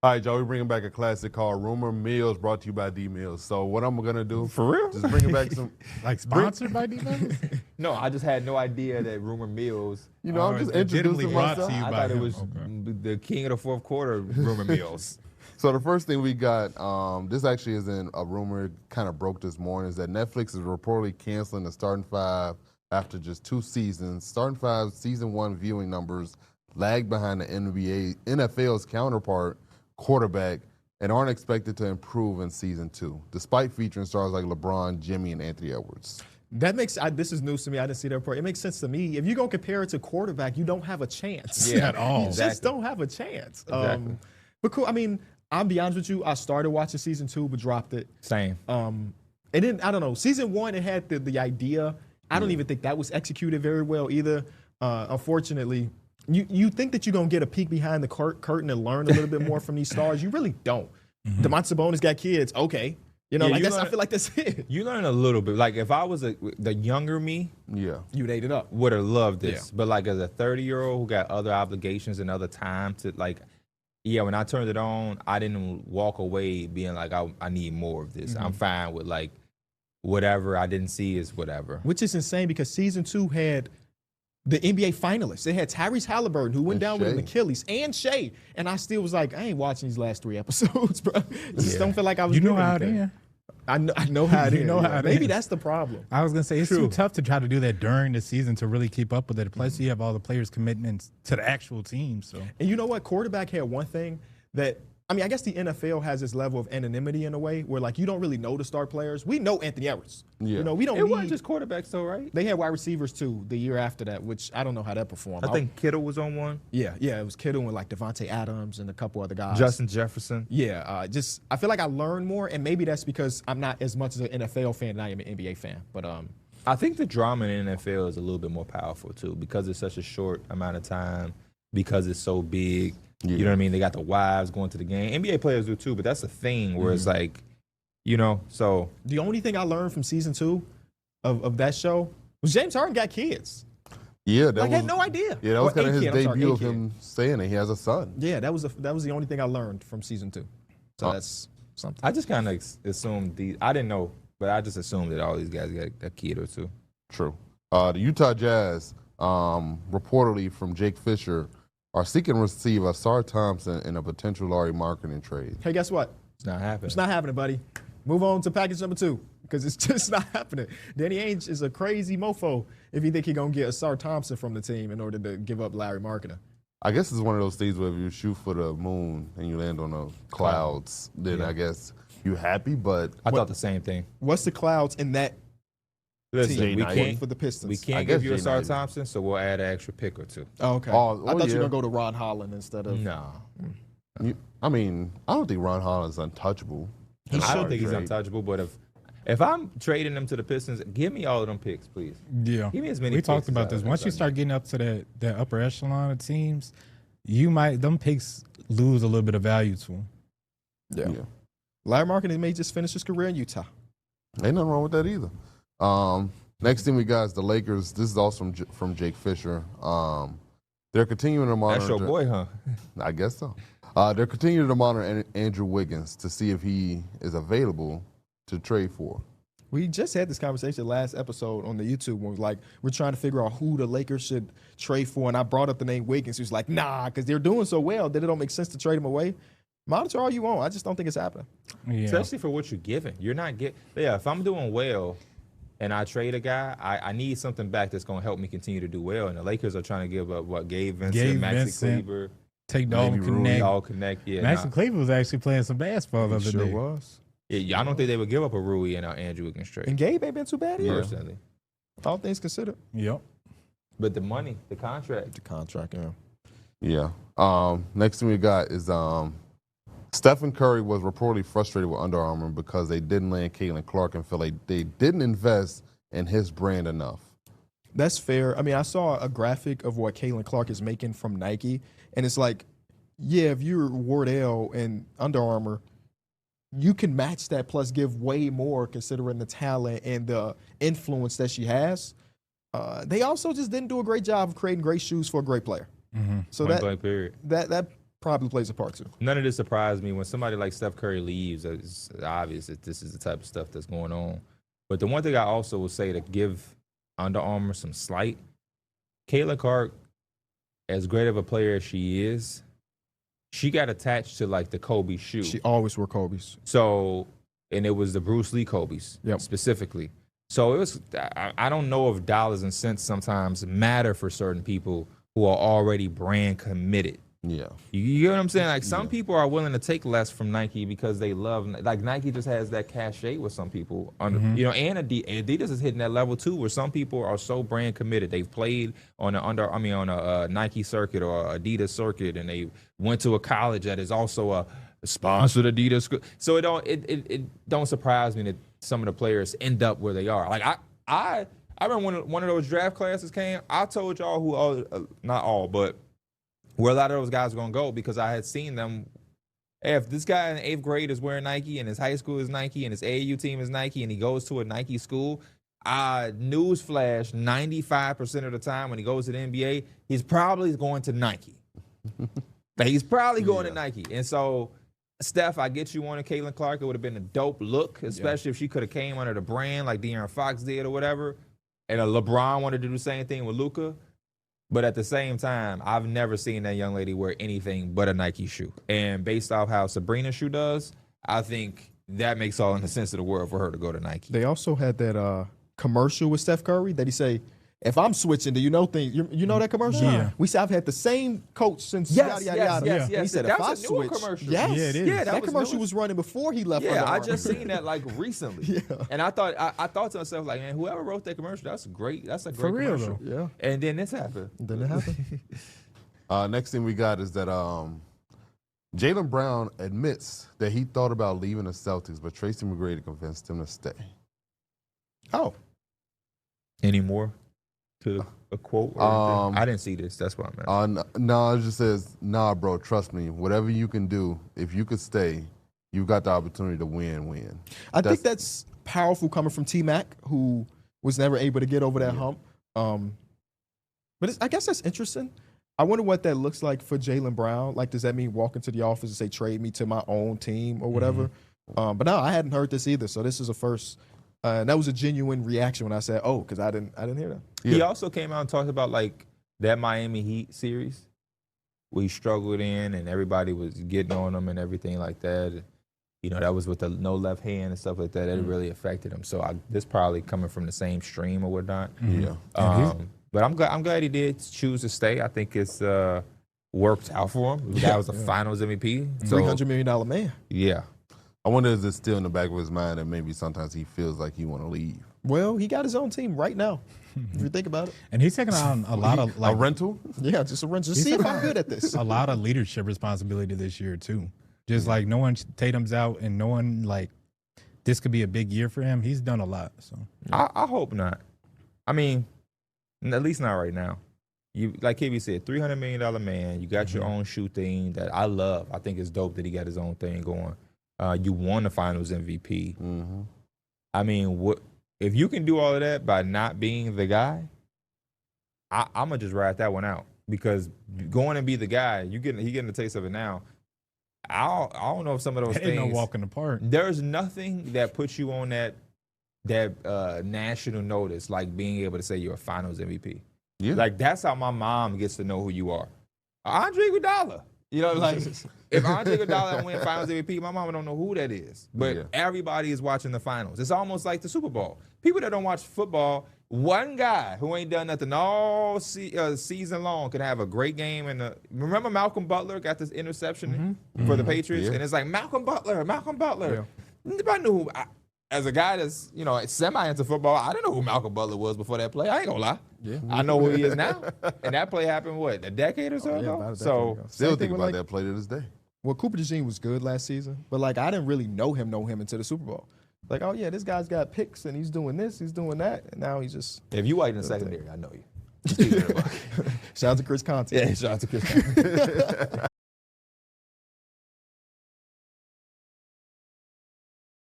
All right, y'all, we're bringing back a classic called Rumor Mills, brought to you by D Mills. So what I'm going to do. For real? Just bring it back some. Like sponsored by D Mills? No, I just had no idea that Rumor Mills. You know, I'm just legitimately introducing brought myself. to you I by thought it him. was the king of the fourth quarter, Rumor Mills. So the first thing we got, this actually isn't a rumor, kind of broke this morning, is that Netflix is reportedly canceling the Starting Five after just 2 seasons. Starting Five season 1 viewing numbers lag behind the NFL's counterpart, quarterback, and aren't expected to improve in season 2, despite featuring stars like LeBron, Jimmy, and Anthony Edwards. That makes this is news to me. I didn't see that report. It makes sense to me. If you're gonna compare it to quarterback, you don't have a chance. Yeah, at all. You just don't have a chance. Exactly. But cool. I mean, I'll be honest with you. I started watching season 2, but dropped it. Same. And then I don't know. Season 1, it had the idea. I don't even think that was executed very well either. Unfortunately, you think that you're gonna get a peek behind the curtain and learn a little bit more from these stars. You really don't. DeMontis Sabonis got kids. Okay. You know, Yeah, like you I learn- feel like that's it. You learn a little bit. Like if I was the younger me, Yeah. You'd ate it up. would have loved this. Yeah. But like as a 30-year-old who got other obligations and other time to like, yeah, when I turned it on, I didn't walk away being like, I need more of this. I'm fine with like whatever I didn't see is whatever. Which is insane because season 2 had the NBA finalists. They had Tyrese Halliburton, who went And down with an Shea. Achilles, and Shea. And I still was like, I ain't watching these last 3 episodes, bro. Just Yeah. don't feel like I was You know getting how it anything. is. I know how it You is. know yeah. how it Maybe is. that's the problem. I was gonna say it's True. too tough to try to do that during the season to really keep up with it. Plus, you have all the players' commitments to the actual team. So And you know what? Quarterback had one thing that, I mean, I guess the NFL has this level of anonymity in a way where, like, you don't really know the star players. We know Anthony Edwards. Yeah. You know, we don't It need. wasn't just quarterbacks though, right? They had wide receivers, too, the year after that, which I don't know how that performed. I think Kittle was on one. Yeah, it was Kittle and, like, Devontae Adams and a couple other guys. Justin Jefferson. Yeah, I feel like I learned more, and maybe that's because I'm not as much as an NFL fan than I am an NBA fan. But I think the drama in the NFL is a little bit more powerful too because it's such a short amount of time, because it's so big. Yeah. You know what I mean? They got the wives going to the game. NBA players do too, but that's the thing where it's like, you know, so the only thing I learned from season 2 of that show was James Harden got kids. Yeah, that I was, had no idea. Yeah, that was Or kind of a his kid, I'm sorry, debut a of kid. him saying that he has a son. Yeah, that was the only thing I learned from season 2. So Oh. that's something. I just kind of assumed I didn't know, but I just assumed that all these guys got a kid or two. True. The Utah Jazz, reportedly from Jake Fisher, are seeking to receive Asar Thompson in a potential Lauri Markkanen trade. Hey, guess what? It's not happening. It's not happening, buddy. Move on to package number 2 because it's just not happening. Danny Ainge is a crazy mofo if he think he gonna get Asar Thompson from the team in order to give up Lauri Markkanen. I guess it's one of those things where if you shoot for the moon and you land on the clouds, then Yeah. I guess you're happy, but I thought the same thing. What's the clouds in that Listen, Jay we Knight. can't for the Pistons? we I can't guess give you Jay Asar Knight. Thompson, so we'll add an extra pick or two. Oh, okay. Oh, I thought you yeah. were gonna go to Ron Holland instead of. No, I mean, I don't think Ron Holland's untouchable. I don't think he's untouchable. But if I'm trading them to the Pistons, give me all of them picks, please. yeah, Give me as many we picks talked as about I- this. as Once I you need. start getting up to that upper echelon of teams, them picks lose a little bit of value to them. Yeah. Lauri Markkanen may just finish his career in Utah. Ain't nothing wrong with that either. Next thing we got is the Lakers. This is also from Jake Fisher. They're continuing to monitor. That's your boy, huh? I guess so. They're continuing to monitor Andrew Wiggins to see if he is available to trade for. We just had this conversation last episode on the YouTube when we're trying to figure out who the Lakers should trade for, and I brought up the name Wiggins. He was like, nah, because they're doing so well that it don't make sense to trade him away. Monitor all you want. I just don't think it's happening. Yeah, Especially for what you're giving. You're not getting. Yeah, if I'm doing well and I trade a guy, I need something back that's going to help me continue to do well. And the Lakers are trying to give up Gabe Vincent, Maxi Vincent, Kleber, take Dalton Maybe Rui. Connect. all connect. Yeah, Maxi Kleber was actually playing some basketball the other day. was. yeah, I don't think they would give up a Rui and Andrew Wiggins trade. And Gabe ain't been too bad either. Personally, All things considered. Yep. but the money, the contract. The contract, yeah. Yeah. Next thing we got is Stephen Curry was reportedly frustrated with Under Armour because they didn't land Caitlin Clark and feel like they didn't invest in his brand enough. That's fair. I mean, I saw a graphic of what Caitlin Clark is making from Nike, and it's like, yeah, if you're Wardell and Under Armour, you can match that plus give way more considering the talent and the influence that she has. They also just didn't do a great job of creating great shoes for a great player. Mm-hmm. So Point blank period. that probably plays a part too. None of this surprised me. When somebody like Steph Curry leaves, it's obvious that this is the type of stuff that's going on. But the one thing I also will say to give Under Armour some slight, Caitlin Clark, as great of a player as she is, she got attached to like the Kobe shoe. She always wore Kobe's. So, and it was the Bruce Lee Kobe's specifically. So it was, I don't know if dollars and cents sometimes matter for certain people who are already brand committed. Yeah. You get what I'm saying? Like some people are willing to take less from Nike because they love, like Nike just has that cachet with some people. And Adidas is hitting that level too, where some people are so brand committed. They've played on a Nike circuit or Adidas circuit, and they went to a college that is also a sponsored Adidas. So it don't surprise me that some of the players end up where they are. Like I remember when one of those draft classes came, I told y'all who not all, but where a lot of those guys were going to go, because I had seen them. Hey, if this guy in 8th grade is wearing Nike and his high school is Nike and his AAU team is Nike and he goes to a Nike school, newsflash, 95% of the time when he goes to the NBA, he's probably going to Nike. He's probably going to Nike. And so, Steph, I get you wanting Caitlin Clark. It would have been a dope look, especially if she could have came under the brand like De'Aaron Fox did or whatever. And LeBron wanted to do the same thing with Luka. But at the same time, I've never seen that young lady wear anything but a Nike shoe. And based off how Sabrina's shoe does, I think that makes all in the sense of the world for her to go to Nike. They also had that commercial with Steph Curry that he say, if I'm switching, do you know things? You know that commercial? Yeah. We said I've had the same coach since Yes. And he said, That if I was a newer switch, commercial. yes. Yeah, it is. Yeah, that commercial was running before he left. Yeah, Under I Armour. just seen that like recently. Yeah. And I thought to myself, like, man, whoever wrote that commercial, that's a great For real, commercial. though. Yeah. And then this happened. Then it happened. Next thing we got is that Jaylen Brown admits that he thought about leaving the Celtics, but Tracy McGrady convinced him to stay. Oh. Any more to a quote? Or I didn't see this. That's what I meant. No, it just says, nah, bro, trust me. Whatever you can do, if you could stay, you've got the opportunity to win. I think that's powerful coming from T-Mac, who was never able to get over that hump. But I guess that's interesting. I wonder what that looks like for Jaylen Brown. Like, does that mean walk into the office and say, trade me to my own team or whatever? But no, I hadn't heard this either. So this is a first. And that was a genuine reaction when I said, oh, because I didn't hear that. Yeah. He also came out and talked about like that Miami Heat series where he struggled in and everybody was getting on him and everything like that. You know, that was with the no left hand and stuff like that. That really affected him. So this probably coming from the same stream or whatnot. Yeah. But I'm glad he did choose to stay. I think it's worked out for him. The guy was a Finals MVP. So, $300 million man. Yeah. I wonder if it's still in the back of his mind that maybe sometimes he feels like he want to leave. Well, he got his own team right now, if you think about it. And he's taking on a lot of a rental? Yeah, just a rental. Just see if I'm good at this. a lot of leadership responsibility this year too. Just like knowing Tatum's out and knowing like this could be a big year for him. He's done a lot. So I hope not. I mean, at least not right now. You like KB said, $300 million man. You got your own shoe thing that I love. I think it's dope that he got his own thing going. You won the Finals MVP. I mean, what if you can do all of that by not being the guy? I'm gonna just ride that one out, because going and be the guy, he getting a taste of it now. I don't know if some of those things. Ain't no walk in the park. There's nothing that puts you on that national notice like being able to say you're a Finals MVP. Yeah. Like that's how my mom gets to know who you are. Andre Iguodala. You know, like if Andre Iguodala win Finals MVP, my mama don't know who that is. But everybody is watching the finals. It's almost like the Super Bowl. People that don't watch football, one guy who ain't done nothing all season long can have a great game. And remember Malcolm Butler got this interception for the Patriots, and it's like Malcolm Butler. Nobody knew who. As a guy that's semi into football, I didn't know who Malcolm Butler was before that play. I ain't gonna lie. Yeah. I know who he is now. And that play happened, a decade or so ago? About a decade so ago. Still think about that play to this day. Well, Cooper DeJean was good last season, but I didn't really know him until the Super Bowl. Like, oh yeah, this guy's got picks and he's doing this, he's doing that, and now he's just. If you white in the secondary, I know you. Shout out to Chris Conte. Yeah, shout out to Chris Conte.